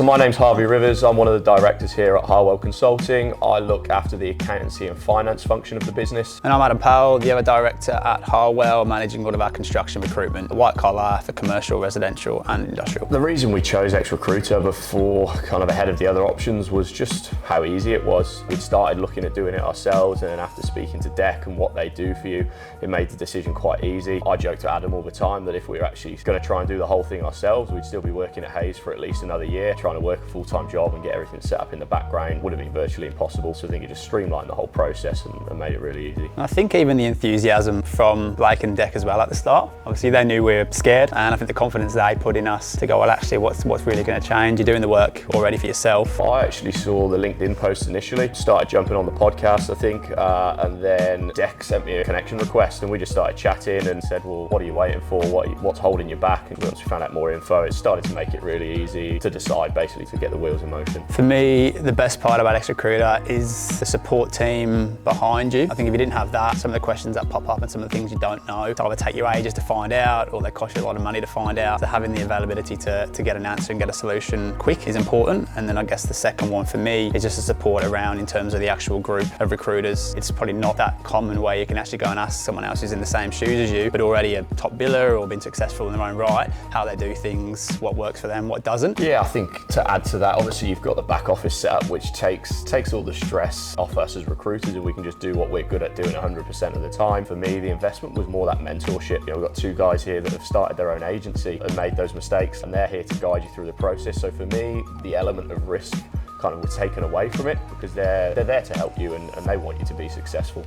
So my name's Harvey Rivers. I'm one of the directors here at Harwell Consulting. I look after the accountancy and finance function of the business. And I'm Adam Powell, the other director at Harwell, managing all of our construction recruitment, white collar for commercial, residential and industrial. The reason we chose xrecruiter before kind of ahead of the other options was just how easy it was. We'd started looking at doing it ourselves, and then after speaking to Deck and what they do for you, it made the decision quite easy. I joke to Adam all the time that if we were actually going to try and do the whole thing ourselves, we'd still be working at Hayes for at least another year. Trying to work a full-time job and get everything set up in the background would have been virtually impossible. So I think it just streamlined the whole process and made it really easy. I think even the enthusiasm from Blake and Deck as well at the start. Obviously they knew we were scared, and I think the confidence they put in us to go, well actually what's really going to change? You're doing the work already for yourself. I actually saw the LinkedIn post initially, started jumping on the podcast I think, and then Deck sent me a connection request and we just started chatting and said, well, what are you waiting for? What's holding you back? And once we found out more info, it started to make it really easy to decide basically to get the wheels in motion. For me, the best part about xrecruiter is the support team behind you. I think if you didn't have that, some of the questions that pop up and some of the things you don't know, it either take you ages to find out or they cost you a lot of money to find out. So having the availability to get an answer and get a solution quick is important. And then I guess the second one for me is just the support around in terms of the actual group of recruiters. It's probably not that common where you can actually go and ask someone else who's in the same shoes as you, but already a top biller or been successful in their own right, how they do things, what works for them, what doesn't. Yeah, I think to add to that, obviously you've got the back office setup, which takes all the stress off us as recruiters, and we can just do what we're good at doing 100% of the time. For me, the investment was more that mentorship. We've got two guys here that have started their own agency and made those mistakes, and they're here to guide you through the process. So for me, the element of risk kind of was taken away from it because they're there to help you and they want you to be successful.